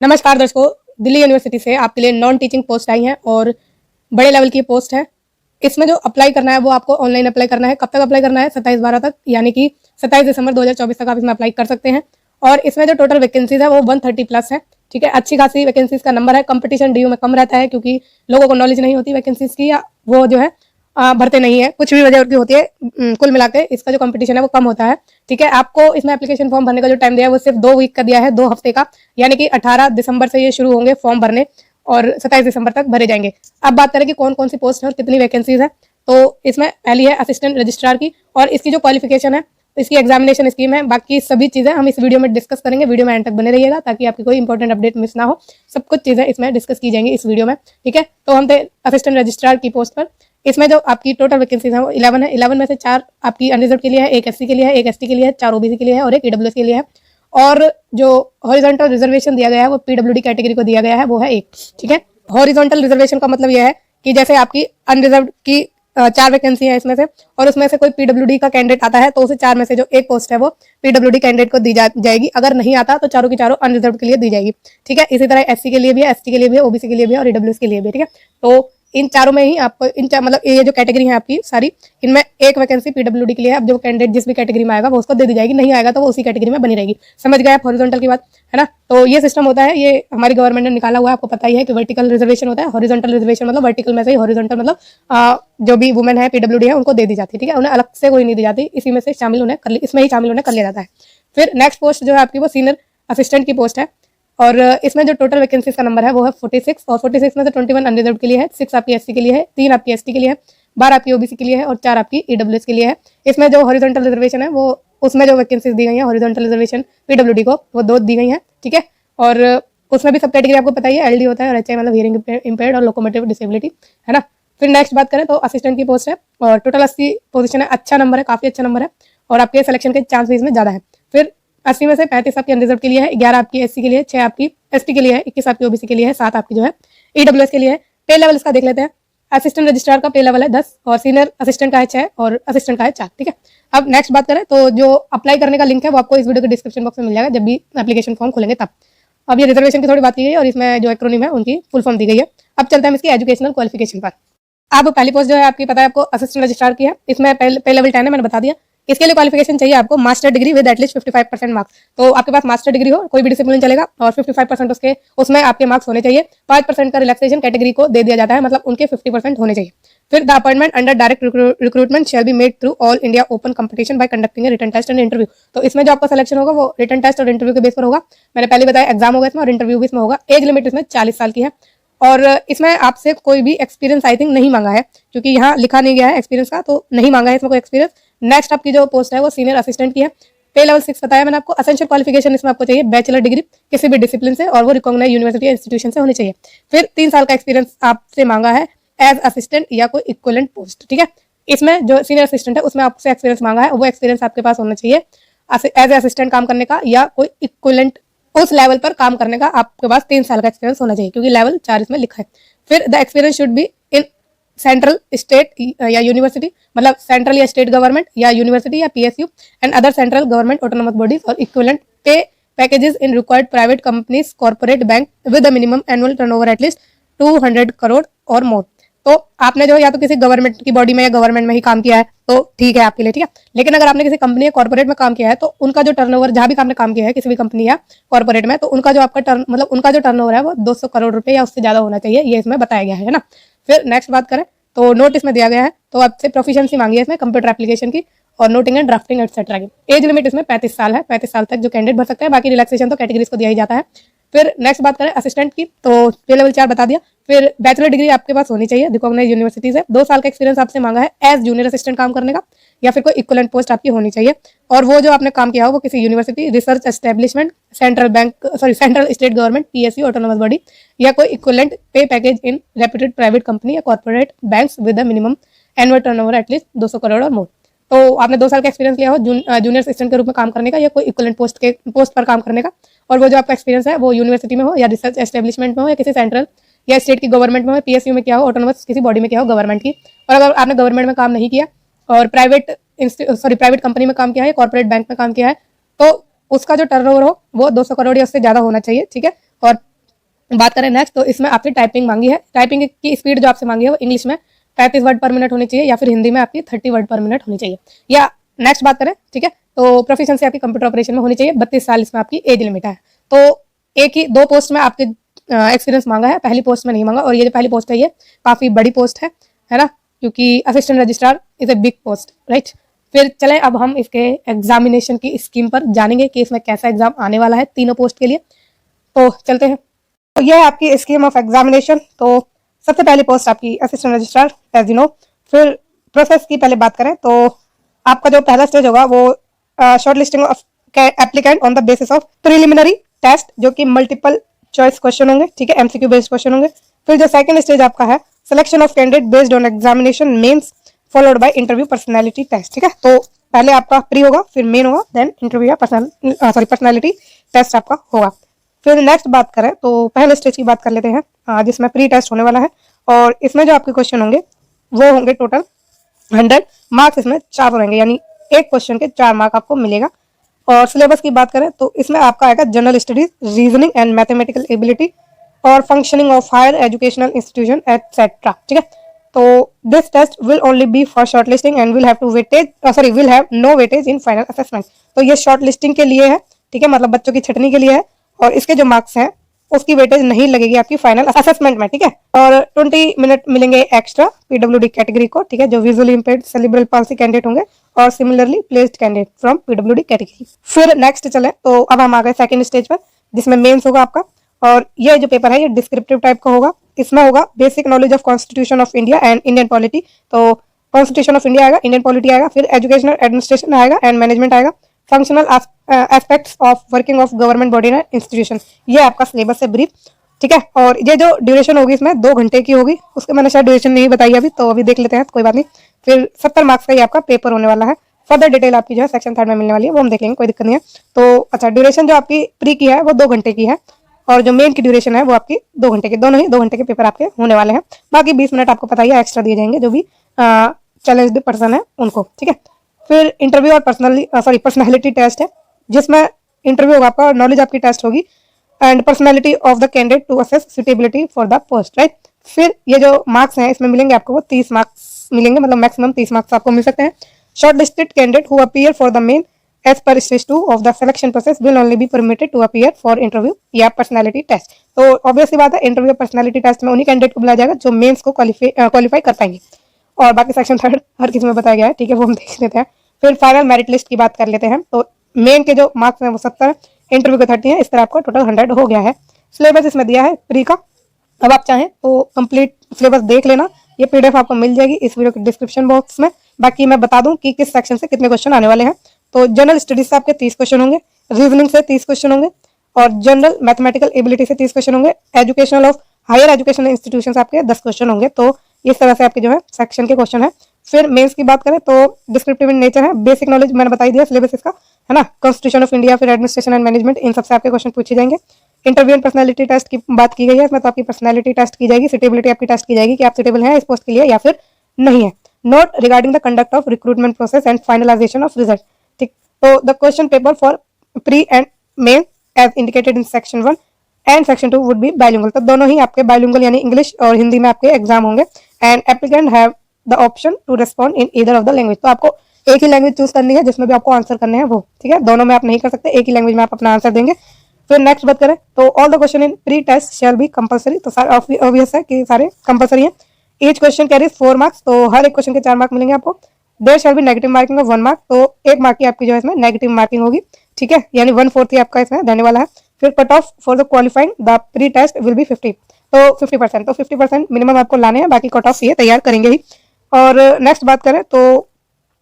नमस्कार दर्शकों, दिल्ली यूनिवर्सिटी से आपके लिए नॉन टीचिंग पोस्ट आई हैं और बड़े लेवल की पोस्ट है। इसमें जो अप्लाई करना है वो आपको ऑनलाइन अप्लाई करना है। कब तक अप्लाई करना है? 27/12 तक, यानी कि 27 दिसंबर 2024 तक आप इसमें अप्लाई कर सकते हैं। और इसमें जो टोटल वैकेंसीज है वो 130 प्लस है। ठीक है, अच्छी खासी वैकेंसीज का नंबर है। कंपटीशन डीयू में कम रहता है क्योंकि लोगों को नॉलेज नहीं होती वैकेंसीज की, या वो जो है भरते नहीं है, कुछ भी वजह उनकी होती है। कुल मिला के इसका जो कंपटीशन है वो कम होता है। ठीक है, आपको इसमें एप्लीकेशन फॉर्म भरने का जो टाइम दिया है वो सिर्फ 2 वीक का दिया है, 2 हफ्ते का, यानी कि 18 दिसंबर से ये शुरू होंगे फॉर्म भरने और 27 दिसंबर तक भरे जाएंगे। अब बात करें कि कौन कौन सी पोस्ट है और कितनी वैकेंसीज है, तो इसमें पहली है असिस्टेंट रजिस्ट्रार की, और इसकी जो क्वालिफिकेशन है, इसकी एग्जामिनेशन स्कीम है, बाकी सभी चीजें हम इस वीडियो में डिस्कस करेंगे। वीडियो में एंड तक बने रहिएगा ताकि आपकी कोई इंपॉर्टेंट अपडेट मिस ना हो। सब कुछ चीजें इसमें डिस्कस की जाएंगी इस वीडियो में। ठीक है, तो हम थे असिस्टेंट रजिस्ट्रार की पोस्ट पर। इसमें जो आपकी टोटल वैकेंसीज है वो 11 है। 11 में से 4 आपकी अनरिजर्व के लिए है, 1 एससी के लिए है, 1 एसटी के लिए है, 4 ओबीसी के लिए है और 1 ईडब्ल्यूएस के लिए है। और जो हॉरिजॉन्टल रिजर्वेशन दिया गया है वो पीडब्ल्यूडी कैटेगरी को दिया गया है, वो है 1। ठीक है, हॉरिजॉन्टल रिजर्वेशन का मतलब यह है कि जैसे आपकी अनरिजर्व की 4 वैकेंसी है इसमें से, और उसमें से कोई पीडब्ल्यूडी का कैंडिडेट आता है तो उसे 4 में से जो 1 पोस्ट है वो पीडब्ल्यूडी कैंडिडेट को दी जाएगी। अगर नहीं आता तो चारों की चारों अनरिजर्व के लिए दी जाएगी। ठीक है, इसी तरह एससी के लिए भी है, एसटी के लिए भी है, ओबीसी के लिए भी है और ईडब्ल्यूएस के लिए भी है। ठीक है, तो इन चारों में ही आपको मतलब ये जो कैटेगरी है आपकी सारी, इनमें 1 वैकेंसी पीडब्ल्यूडी के लिए है। अब जो कैंडिडेट जिस भी कैटेगरी में आएगा वो उसको दे दी जाएगी, नहीं आएगा तो वो उसी कैटेगरी में बनी रहेगी। समझ गए आप हॉरिजॉन्टल की बात, है ना? तो ये सिस्टम होता है, ये हमारी गवर्नमेंट ने निकाला हुआ है। आपको पता ही है कि वर्टिकल रिजर्वेशन होता है, हॉरिजॉन्टल रिजर्वेशन मतलब वर्टिकल में से ही, हॉरिजॉन्टल मतलब जो भी वुमेन है पीडब्ल्यूडी है उनको दे दी जाती है। ठीक है, उन्हें अलग से कोई नहीं दी जाती, इसी में से शामिल उन्हें इसमें ही शामिल उन्हें कर लिया जाता है। फिर नेक्स्ट पोस्ट जो है आपकी वो सीनियर असिस्टेंट की पोस्ट है, और इसमें जो टोटल वैकेंसीज का नंबर है वो है 46, और 46 में से 21 अनरिजर्व के लिए है, 6 आपकी एससी के लिए है, 3 आपकी एसटी के लिए है, 12 आपकी ओबीसी के लिए है और 4 आपकी ईडब्ल्यूएस के लिए है। इसमें जो हॉरिजॉन्टल रिजर्वेशन है वो, उसमें जो वैकेंसीज दी गई है हॉरिजॉन्टल रिजर्वेशन पीडब्ल्यूडी को, वो 2 दी गई है। ठीक है, और उसमें भी सब कैटेगरी आपको पता ही है, एलडी होता है और एचआई मतलब हियरिंग इंपेयर्ड और लोकोमोटिव डिसेबिलिटी, है ना? फिर नेक्स्ट बात करें तो असिस्टेंट की पोस्ट है, और टोटल 80 पोजीशन है। अच्छा नंबर है, काफी अच्छा नंबर है, और आपके सिलेक्शन के चांस भी इसमें ज्यादा है। फिर 80 में से 35 आपकी अनरिजर्व के लिए है, 11 आपकी एससी के लिए, 6 आपकी एसटी के लिए है, 21 आपकी ओबीसी के लिए है, 7 आपकी जो है ईडब्ल्यूएस के लिए है। पे लेवल इसका देख लेते हैं। असिस्टेंट रजिस्ट्रार का पे लेवल है 10, और सीनियर असिस्टेंट का है 6 और असिस्टेंट का है 4। ठीक है, अब नेक्स्ट बात करें तो जो अप्लाई करने का लिंक है वो आपको इस वीडियो के डिस्क्रिप्शन बॉक्स में मिल जाएगा जब भी एप्लीकेशन फॉर्म खुलेंगे तब। अब ये रिजर्वेशन की थोड़ी बात की गई और इसमें जो एक्रोनिम है उनकी फुल फॉर्म दी गई है। अब चलते हैं इसकी एजुकेशनल क्वालिफिकेशन पर। अब पहली पोस्ट जो है आपकी पता है आपको असिस्टेंट रजिस्ट्रार की है। इसमें पे लेवल 10 है, मैंने बता दिया। इसके लिए क्वालिफिकेशन चाहिए आपको master degree with at least 55% marks. तो आपके पास मास्टर डिग्री हो, कोई भी डिसिप्लिन चलेगा, और 55% उसमें आपके मार्क्स होने चाहिए। 5% का रिलैक्सेशन कैटेगरी को दे दिया जाता है, मतलब उनके 50% होने चाहिए। फिर the appointment under direct recruitment shall be made through all India open competition by conducting a written test and interview. तो इसमें जो आपका सिलेक्शन होगा वो रिटन टेस्ट और इंटरव्यू के बेस पर होगा। मैंने पहले बताया एग्जाम होगा इसमें और इंटरव्यू भी इसमें होगा। एज लिमिट इसमें 40 साल की है, और इसमें आपसे कोई भी एक्सपीरियंस आई थिंक नहीं मांगा है, क्योंकि यहाँ लिखा नहीं गया है एक्सपीरियंस का, तो नहीं मांगा है इसमें कोई एक्सपीरियंस। नेक्स्ट आपकी जो पोस्ट है वो सीनियर असिस्टेंट की है। पे लेवल 6 बताया मैंने आपको। एसेंशियल क्वालिफिकेशन इसमें आपको चाहिए बैचलर डिग्री किसी भी डिसिप्लिन से, और वो रिकॉग्नाइज यूनिवर्सिटी या इंस्टीट्यूशन से होनी चाहिए। फिर 3 साल का एक्सपीरियंस आपसे मांगा है एज असिस्टेंट या कोई इक्विवेलेंट पोस्ट। ठीक है, इसमें जो सीनियर असिस्टेंट है उसमें आपसे एक्सपीरियंस मांगा है, वो एक्सपीरियंस आपके पास होना चाहिए एज असिस्टेंट काम करने का, या कोई इक्विवेलेंट उस लेवल पर काम करने का आपके पास 3 साल का एक्सपीरियंस होना चाहिए, क्योंकि लेवल 4 इसमें लिखा है। फिर the experience should be in central state या यूनिवर्सिटी, मतलब सेंट्रल या स्टेट गवर्नमेंट या यूनिवर्सिटी या PSU and other central government autonomous bodies और इक्विवेलेंट पे packages in required private companies corporate bank with the minimum annual turnover at least 200 crore और more. तो आपने जो या तो किसी गवर्नमेंट की बॉडी में या गवर्नमेंट में ही काम किया है तो ठीक है आपके लिए, ठीक है। लेकिन अगर आपने किसी कंपनी या कॉर्पोरेट में काम किया है तो उनका जो टर्नओवर, जहां भी आपने काम किया है किसी भी कंपनी या कॉर्पोरेट में, तो उनका जो आपका उनका जो टर्नओवर है वो 200 करोड़ रुपए या उससे ज्यादा होना चाहिए, ये इसमें बताया गया है ना। फिर नेक्स्ट बात करें तो नोटिस में दिया गया है, तो आपसे प्रोफिशिएंसी मांगी है इसमें कंप्यूटर एप्लीकेशन की और नोटिंग एंड ड्राफ्टिंग एक्सेट्रा की। एज लिमिट इसमें 35 साल है, 35 साल तक जो कैंडिडेट भर सकते हैं, बाकी रिलैक्सेशन तो कैटेगरीज को दिया ही जाता है। फिर नेक्स्ट बात करें असिस्टेंट की, तो पे लेवल 4 बता दिया। फिर बैचलर डिग्री आपके पास होनी चाहिए रिकॉग्नाइज यूनिवर्सिटी से। 2 साल का एक्सपीरियंस आपसे मांगा है एज जूनियर असिस्टेंट काम करने का, या फिर कोई इक्विवेलेंट पोस्ट आपकी होनी चाहिए, और वो जो आपने काम किया हो वो किसी university, research establishment, central state government, PSU, autonomous body, या कोई equivalent pay package in reputed private company या corporate banks with the minimum annual turnover at least 200 crore और मोर। तो आपने 2 साल का एक्सपीरियंस लिया हो जूनियर असिस्टेंट के रूप में काम करने का, या कोई इक्विवेलेंट पोस्ट पर काम करने का, और वो जो आपका एक्सपीरियंस है वो यूनिवर्सिटी में हो या रिसर्च एस्टेब्लिशमेंट में हो या किसी सेंट्रल या स्टेट की गवर्नमेंट में हो, पीएसयू में किया हो, ऑटोनोमस किसी बॉडी में किया हो गवर्नमेंट की। और अगर आपने गवर्नमेंट में काम नहीं किया और प्राइवेट कंपनी में काम किया है, कॉर्पोरेट बैंक में काम किया है, तो उसका जो टर्नओवर हो वो 200 करोड़ या उससे ज्यादा होना चाहिए, ठीक है। और बात करें नेक्स्ट, तो इसमें आपसे टाइपिंग मांगी है। टाइपिंग की स्पीड जो आपसे मांगी है वो इंग्लिश में 35 वर्ड पर मिनट होनी चाहिए या फिर हिंदी में आपकी 30 वर्ड पर मिनट होनी चाहिए। या नेक्स्ट बात करें, ठीक है, तो प्रोफिशिएंसी आपकी कंप्यूटर ऑपरेशन में होनी चाहिए। 32 साल इसमें आपकी एज लिमिट है। तो एक ही 2 पोस्ट में आपके एक्सपीरियंस मांगा है, पहली पोस्ट में नहीं मांगा। और ये जो पहली पोस्ट है ये काफी बड़ी पोस्ट है ना, क्योंकि assistant registrar is a big post, right. फिर चलें अब हम इसके एग्जामिनेशन की स्कीम पर जानेंगे कि इसमें कैसा एग्जाम आने वाला है तीनों पोस्ट के लिए। तो चलते हैं। तो यह है आपकी स्कीम ऑफ एग्जामिनेशन। तो सबसे पहली पोस्ट आपकी assistant registrar, as you know. फिर प्रोसेस की पहले बात करें तो आपका जो पहला स्टेज होगा वो short listing of applicant on the basis of preliminary test, जो कि मल्टीपल चॉइस क्वेश्चन होंगे, ठीक है, एमसीक्यू बेस्ड क्वेश्चन होंगे। फिर जो सेकंड स्टेज आपका है selection of candidate based on examination mains followed by interview personality test, ठीक है। तो पहले आपका प्री होगा, फिर मेन होगा, देन इंटरव्यू या पर्सनैलिटी टेस्ट आपका होगा। फिर नेक्स्ट बात करें तो पहले स्टेज की बात कर लेते हैं, जिसमें प्री टेस्ट होने वाला है। और इसमें जो आपके क्वेश्चन होंगे वो होंगे टोटल 100 मार्क्स। इसमें 4 रहेंगे, यानी एक क्वेश्चन के 4 मार्क आपको मिलेगा। और सिलेबस की बात करें तो इसमें आपका आएगा general studies, reasoning and mathematical ability और functioning of higher educational institution etcetera, ठीक है। तो this test will only be for short listing and will have no weightage in final assessment. तो ये शॉर्ट लिस्टिंग के लिए है, ठीक है, मतलब बच्चों की छटनी के लिए है। और इसके जो मार्क्स हैं उसकी वेटेज नहीं लगेगी आपकी फाइनल असेसमेंट में, ठीक है। और 20 मिनट मिलेंगे एक्स्ट्रा पीडब्ल्यूडी कैटेगरी को, ठीक है, जो visually impaired cerebral palsy candidate होंगे और similarly placed candidate from PWD category. फिर नेक्स्ट चले तो अब हम आ गए सेकंड स्टेज पर, जिसमें मेंस होगा आपका। और ये जो पेपर है ये डिस्क्रिप्टिव टाइप का होगा। इसमें होगा basic knowledge of constitution of India and Indian polity. तो कॉन्स्टिट्यूशन ऑफ इंडिया आएगा, इंडियन पॉलिटी आएगा, फिर एजुकेशनल एडमिनिस्ट्रेशन आएगा एंड मैनेजमेंट आएगा, functional aspects of working of government body and institution. ये आपका सिलेबस है ब्रीफ, ठीक है। और ये जो ड्यूरेशन होगी इसमें 2 घंटे की होगी। उसके मैंने शायद ड्यूरेशन नहीं बताई अभी, तो अभी देख लेते हैं, कोई बात नहीं। फिर 70 मार्क्स का ये आपका पेपर होने वाला है। फर्दर डिटेल आपकी जो है सेक्शन 3 में मिलने वाली है, वो हम देख लेंगे, कोई दिक्कत नहीं है। तो अच्छा, ड्यूरेशन जो आपकी प्री की है वो 2 घंटे की है और जो मेन की ड्यूरेशन है वो आपकी 2 घंटे की, दोनों ही 2 घंटे के पेपर आपके होने वाले हैं। बाकी 20 मिनट आपको पता ही है एक्स्ट्रा दिए जाएंगे जो भी चैलेंज्ड पर्सन है उनको, ठीक है। फिर इंटरव्यू और पर्सनैलिटी टेस्ट है, जिसमें इंटरव्यू होगा आपका और नॉलेज आपकी टेस्ट होगी and personality of the candidate to assess suitability for the post, right. फिर ये जो मार्क्स हैं इसमें मिलेंगे आपको वो 30 मार्क्स मिलेंगे, मतलब मैक्सिमम 30 मार्क्स आपको मिल सकते हैं। Short listed candidate who appear for the main as per stage 2 of the selection process will only be permitted to appear for interview या पर्सनैलिटी टेस्ट। तो ऑब्वियसली बात है, इंटरव्यू पर्सनैलिटी टेस्ट में उन्हीं कैंडिडेट को बुलाया जाएगा जो मेन्स को क्वालिफाई कर पाएंगे। और बाकी सेक्शन 3 हर किसी में बताया गया है, ठीक है, वो हम देख लेते हैं। फिर फाइनल मेरिट लिस्ट की बात कर लेते हैं। तो मेन के जो मार्क्स हैं वो 70, इंटरव्यू के 30 है, इस तरह आपको टोटल 100 हो गया है। सिलेबस इसमें दिया है प्री का। अब आप चाहें तो कंप्लीट सिलेबस देख लेना, ये पीडीएफ आपको मिल जाएगी इस वीडियो के डिस्क्रिप्शन बॉक्स में। बाकी मैं बता दूं कि किस सेक्शन से कितने क्वेश्चन आने वाले हैं। तो जनरल स्टडीज से आपके 30 क्वेश्चन होंगे, रीजनिंग से 30 क्वेश्चन होंगे और जनरल मैथमेटिकल एबिलिटी से 30 क्वेश्चन होंगे, educational of higher educational institution से आपके 10 क्वेश्चन होंगे। तो इस तरह से आपके जो है सेक्शन के क्वेश्चन है। फिर मेंस की बात करें तो डिस्क्रिप्टिव इन नेचर है, बेसिक नॉलेज मैंने बता दिया सिलेबस इसका, है ना, कॉन्स्टिट्यूशन ऑफ इंडिया, फिर एडमिनिस्ट्रेशन एंड मैनेजमेंट, इन सबसे आपके क्वेश्चन पूछे जाएंगे। इंटरव्यू एंड पर्सनैलिटी टेस्ट की बात की गई है, इसमें तो आपकी पर्सनैलिटी टेस्ट की जाएगी, सुटेबिलिटी आपकी टेस्ट की जाएगी कि आप सुटेबल हैं इस पोस्ट के लिए या फिर नहीं है। Note regarding the conduct of recruitment process and finalization of result, ठीक। तो the question paper for pre and main as indicated in section 1 and section 2 would be bilingual. तो दोनों ही आपके बाइलिंगुअल यानी इंग्लिश और हिंदी में आपके एग्जाम होंगे and applicant have the option to respond in either of the language. तो आपको एक ही लैंग्वेज चूज करनी है जिसमें भी आपको आंसर करने हैं वो, ठीक है, दोनों में आप नहीं कर सकते, एक ही लैंग्वेज में आप अपना आंसर देंगे। फिर नेक्स्ट बात करें तो all the question in pre test shall be compulsory. तो ऑब्वियस है कि सारे कंपलसरी हैं। ईच क्वेश्चन कैरीज 4 मार्क्स, तो हर एक क्वेश्चन के 4 मार्क मिलेंगे आपको। There shall be negative marking of 1 mark, तो 1 मार्क की आपकी जो है इसमें नेगेटिव मार्किंग होगी, ठीक है, यानी 1/4 ही आपका इसमें देने वाला है। फिर cut off for the qualifying the pre test will be 50, तो 50%, तो 50% मिनिमम आपको लाने हैं, बाकी कट ऑफ ये तैयार करेंगे ही। और नेक्स्ट बात करें तो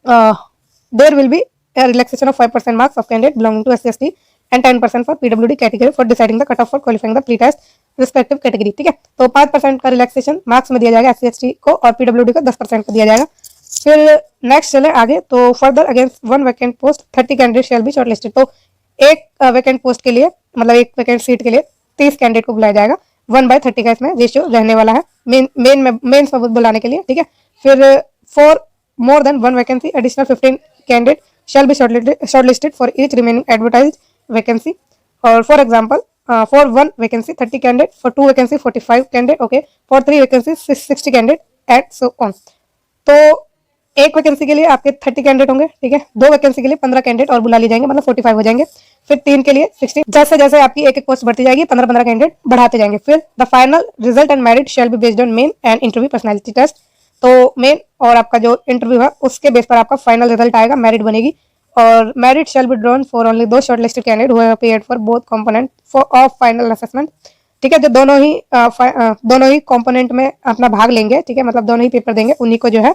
there will be relaxation of 5% marks of candidate belonging to SC/ST and 10% for PWD category for deciding the cut off for qualifying the pre test respective category, ठीक है। तो 5% का रिलैक्सेशन मार्क्स में दिया जाएगा SC/ST को और PWD को 10% का दिया जाएगा। फिर नेक्स्ट चले आगे तो further against 1 vacant post 30 candidate shall be shortlisted. तो एक वैकेंट पोस्ट के लिए, मतलब एक वैकेंट सीट के लिए 30 कैंडिडेट को बुलाया जाएगा, 1/30 का इसमें रेशियो रहने वाला है मेंस में बुलाने के लिए, ठीक है। फिर for more than 1 vacancy additional 15 candidate shall be shortlisted for each remaining advertised vacancy. और for example for 1 vacancy 30 candidate, for 2 vacancy 45 candidate, okay, for 3 vacancy 60 candidate एट सो ऑन। तो एक वैकेंसी के लिए आपके 30 कैंडिडेट होंगे, ठीक है, 2 वैकेंसी के लिए 15 कैंडिडेट और बुला लिए जाएंगे, मतलब 45 हो जाएंगे। फिर 3 के लिए 60, जैसे जैसे आपकी एक एक पोस्ट बढ़ती जाएगी 15-15 कैंडिडेट बढ़ाते जाएंगे। फिर the final result and merit shall be based on main and interview personality test. तो मेन और आपका जो इंटरव्यू है उसके बेस पर आपका फाइनल रिजल्ट आएगा, मेरिट बनेगी, और merit shall be drawn for only दो shortlisted candidate who have appeared for both component for of final assessment. ठीक है, जो दोनों ही कंपोनेंट में अपना भाग लेंगे, ठीक है, मतलब दोनों ही पेपर देंगे, उन्हीं को जो है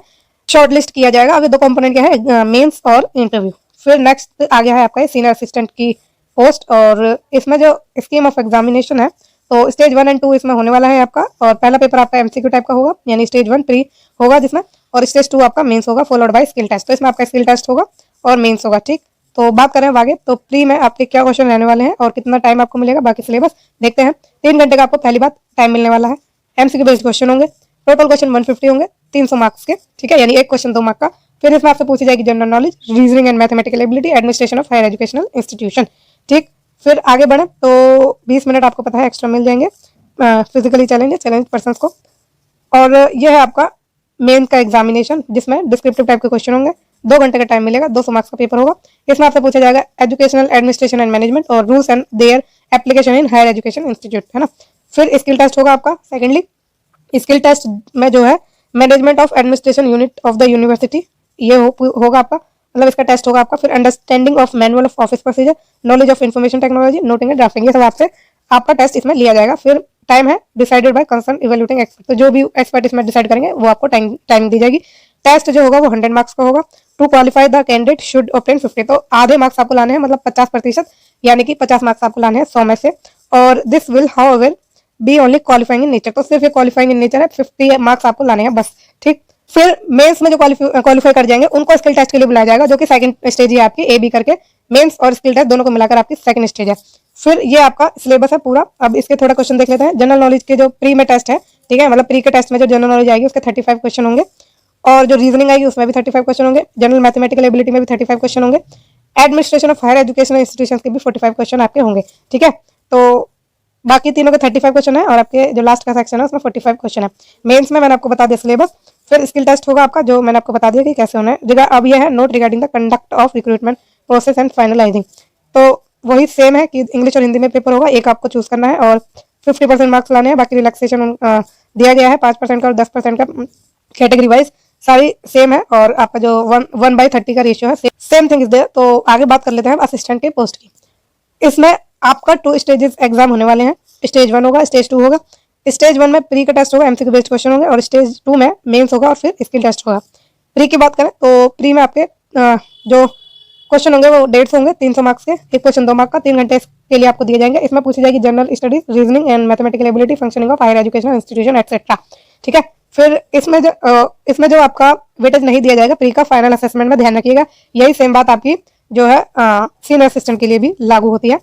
शॉर्टलिस्ट किया जाएगा। अभी 2 कंपोनेंट क्या है, मेंस और इंटरव्यू। फिर नेक्स्ट आ गया है आपका सीनियर असिस्टेंट की पोस्ट, और इसमें जो स्कीम ऑफ एग्जामिनेशन है तो स्टेज 1 एंड 2 इसमें होने वाला है आपका, और पहला पेपर आपका एमसीक्यू टाइप का होगा, यानी स्टेज 1 प्री होगा जिसमें, और स्टेज 2 आपका मेंस होगा फॉलोड बाय स्किल टेस्ट। तो इसमें आपका स्किल टेस्ट होगा और मेंस होगा, ठीक। तो बात करें आगे, तो प्री में आपके क्या क्वेश्चन रहने वाले हैं और कितना टाइम आपको मिलेगा, बाकी सिलेबस देखते हैं। 3 घंटे का आपको पहली बात टाइम मिलने वाला है। एमसीक्यू बेस्ड क्वेश्चन होंगे, टोटल क्वेश्चन 150 होंगे, 300 मार्क्स के, ठीक है, यानी एक क्वेश्चन 2 मार्क का। फिर इसमें आपसे पूछी जाएगी general knowledge, reasoning and mathematical ability, administration of higher educational institution, ठीक। फिर आगे बढ़े तो 20 मिनट आपको पता है एक्स्ट्रा मिल जाएंगे फिजिकली चैलेंज पर्सन को। और यह है आपका मेन का एग्जामिनेशन, जिसमें डिस्क्रिप्टिव टाइप के क्वेश्चन होंगे, 2 घंटे का टाइम मिलेगा, 200 मार्क्स का पेपर होगा। इसमें आपसे पूछा जाएगा एजुकेशनल एडमिनिस्ट्रेशन एंड मैनेजमेंट और rules and their application in higher education institute, है ना। फिर स्किल टेस्ट होगा आपका। सेकेंडली स्किल टेस्ट में जो है management of administration unit of the university, ये होगा आपका, मतलब इसका टेस्ट होगा आपका। फिर understanding of manual of office procedure, knowledge of information technology, noting and drafting, ये सब आपसे आपका टेस्ट इसमें लिया जाएगा। फिर टाइम है decided by concern evaluating expert, तो जो भी एक्सपर्ट इसमें डिसाइड करेंगे वो आपको टाइम दी जाएगी। टेस्ट जो होगा वो 100 मार्क्स का होगा। To qualify the candidate should obtain 50, तो आधे मार्क्स आपको लाने हैं, मतलब 50%, यानी कि 50 मार्क्स आपको लाने हैं 100 में से। और this will however be only qualifying in nature, तो सिर्फ ये क्वालिफाइंग इन नेचर है, 50 मार्क्स आपको लाने हैं बस, ठीक। फिर मेंस में जो क्वालिफाई कर जाएंगे उनको स्किल टेस्ट के लिए बुलाया जाएगा, जो कि सेकंड स्टेज है आपकी, ए बी करके मेंस और स्किल टेस्ट दोनों को मिलाकर आपकी सेकंड स्टेज है। फिर ये आपका सिलेबस है पूरा। अब इसके थोड़ा क्वेश्चन देख लेते हैं। जनरल नॉलेज के जो प्री में टेस्ट है, ठीक है, मतलब प्री के टेस्ट में जो जनरल नॉलेज आएगी उसके 35 क्वेश्चन होंगे, और जो रीजनिंग आएगी उसमें भी 35 क्वेश्चन होंगे, जनरल मैथमेटिकल एबिलिटी में भी 35 क्वेश्चन होंगे, administration of higher educational institution के भी 45 क्वेश्चन आपके होंगे, ठीक है। तो बाकी तीनों के 35 क्वेश्चन है, और आपके जो लास्ट का सेक्शन है उसमें 45 क्वेश्चन है। मेंस में मैंने आपको बता दिया सिलेबस। फिर स्किल टेस्ट होगा आपका, जो मैंने आपको बता दिया कि कैसे होना है। जगह अब यह है note regarding the conduct of recruitment process and finalizing, तो वही सेम है कि इंग्लिश और हिंदी में पेपर होगा, एक आपको चूज करना है और 50% मार्क्स लाने हैं। बाकी रिलैक्सेशन दिया गया है 5% का और 10% का, कैटेगरी वाइज सारी सेम है। और आपका जो 1/30 का रेशियो है, सेम थिंग इज देयर। तो आगे बात कर लेते हैं असिस्टेंट के पोस्ट की। इसमें आपका 2 स्टेजेस एग्जाम होने वाले हैं। स्टेज 1 होगा, स्टेज 2 होगा। स्टेज 1 में प्री का टेस्ट होगा, एमसीक्यू बेस्ड क्वेश्चन होंगे, और स्टेज 2 में मेंस होगा और फिर स्किल टेस्ट होगा। प्री की बात करें तो प्री में आपके जो क्वेश्चन होंगे वो 150 होंगे, 300 मार्क्स के, एक क्वेश्चन 2 मार्क का, 3 घंटे के लिए आपको दिए जाएंगे। इसमें पूछी जाएगी general studies, reasoning and mathematical ability, functioning of higher educational institution etcetera, ठीक है। फिर इसमें जो आपका वेटेज नहीं दिया जाएगा प्री का, फाइनल असेसमेंट में ध्यान रखिएगा। यही सेम बात आपकी जो है सीनियर असिस्टेंट के लिए भी लागू होती है।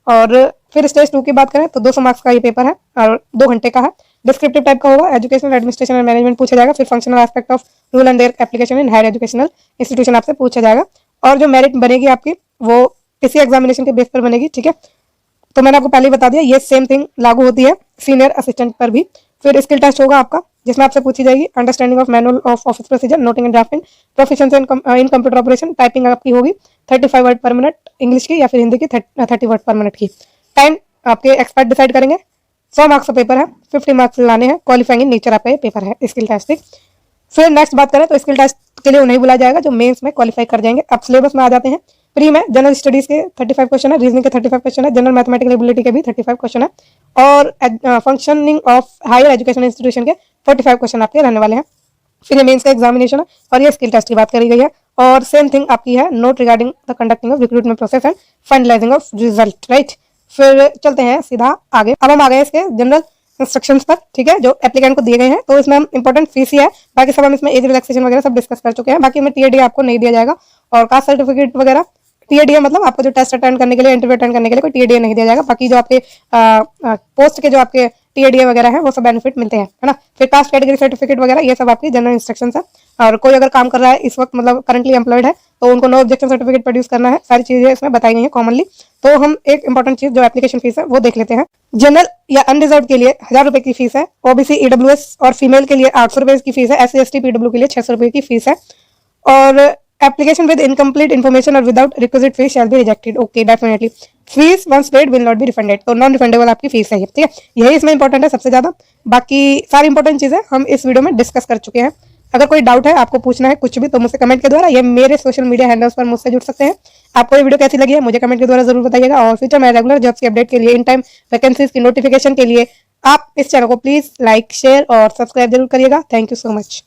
और फिर स्टेज 2 की बात करें तो 200 मार्क्स का ये पेपर है और 2 घंटे का है। डिस्क्रिप्टिव टाइप का होगा, एजुकेशनल एडमिनिस्ट्रेशन एंड मैनेजमेंट पूछा जाएगा। फिर functional aspect of rule and their application in higher educational institution आपसे पूछा जाएगा। और जो मेरिट बनेगी आपकी वो किसी एग्जामिनेशन के बेस पर बनेगी, ठीक है। तो मैंने आपको पहले ही बता दिया, ये सेम थिंग लागू होती है सीनियर असिस्टेंट पर भी। फिर स्किल टेस्ट होगा आपका, जिसमें आपसे पूछी जाएगी understanding of manual of office procedure, noting and drafting, proficiency in computer operation, typing आपकी होगी 35 वर्ड पर मिनट इंग्लिश की, या फिर हिंदी की 30 वर्ड पर मिनट की। टाइम आपके एक्सपर्ट डिसाइड करेंगे। 100 मार्क्स का पेपर है, 50 मार्क्स लाने हैं, क्वालिफाइंग इन नेचर आपका ये पेपर है स्किल टेस्ट। फिर नेक्स्ट बात करें तो स्किल टेस्ट के लिए उन्हें बुलाया जाएगा जो मेंस में क्वालिफाई कर जाएंगे। अब सिलेबस में आ जाते हैं। प्री में जनरल स्टडीज के 35 क्वेश्चन है, रीजनिंग के 35 क्वेश्चन है, जनरल मैथमेटिकल एबिलिटी के भी 35 क्वेश्चन है, और functioning of higher education institution के 45 क्वेश्चन आपके रहने वाले हैं। फिर मेंस का एग्जामिनेशन है और ये स्किल टेस्ट की बात करी गई है। और सेम थिंग आपकी है note regarding the conducting of recruitment process and finalizing of result, right. फिर चलते हैं सीधा आगे। अब हम आ गए इसके जनरल इंस्ट्रक्शंस पर, ठीक है, जो एप्लीकेंट को दिए गए हैं। तो इसमें हम इंपॉर्टेंट फीस ही है, बाकी सब हम इसमें एज रिलैक्सेशन वगैरह सब डिस्कस कर चुके हैं। बाकी में टीएडी आपको नहीं दिया जाएगा, और कास्ट सर्टिफिकेट वगैरह टीएडीए मतलब आपको जो टेस्ट अटेंड करने के लिए, इंटरव्यू अटेंड करने के लिए कोई टीएडीए नहीं दिया जाएगा। बाकी जो आपके पोस्ट के जो आपके टीएडीए वगैरह है वो सब बेनिफिट मिलते हैं, है ना। फिर कास्ट कैटेगरी सर्टिफिकेट वगैरह ये सब आपकी जनरल इंस्ट्रक्शंस है। और कोई अगर काम कर रहा है इस वक्त, मतलब करंटली एम्प्लॉयड है, तो उनको नो ऑब्जेक्शन सर्टिफिकेट प्रोड्यूस करना है। सारी चीजें इसमें बताई गई है कॉमनली। तो हम एक इंपॉर्टेंट चीज जो एप्लीकेशन फीस है वो देख लेते हैं। जनरल या अनरिजर्व के लिए 1000 रुपए की फीस है। ओबीसी ईडब्ल्यूएस और फीमेल के लिए 800 रुपए की फीस है। एससी एसटी पीडब्ल्यू के लिए 600 रुपए की फीस है। और एप्लीकेशन विद इनकम्प्लीट इन्फॉर्मेशन और without requisite fees shall be rejected. Okay, definitely fees once paid will not be refunded. तो नॉन रिफंडेबल आपकी फीस है ये, ठीक है। यही इसमें इंपॉर्टेंट है सबसे ज्यादा। बाकी सारी इंपॉर्टेंट चीजें हम इस वीडियो में डिस्कस कर चुके हैं। अगर कोई डाउट है, आपको पूछना है कुछ भी, तो मुझसे कमेंट के द्वारा या मेरे सोशल मीडिया हैंडल्स पर मुझसे जुड़ सकते हैं। आपको ये वीडियो कैसी लगी है मुझे कमेंट के द्वारा जरूर बताइएगा। और फ्यूचर में रेगुलर जॉब्स की अपडेट के लिए, इन टाइम वैकेंसीज की नोटिफिकेशन के लिए आप इस चैनल को प्लीज लाइक, शेयर और सब्सक्राइब जरूर करिएगा। Thank you so much.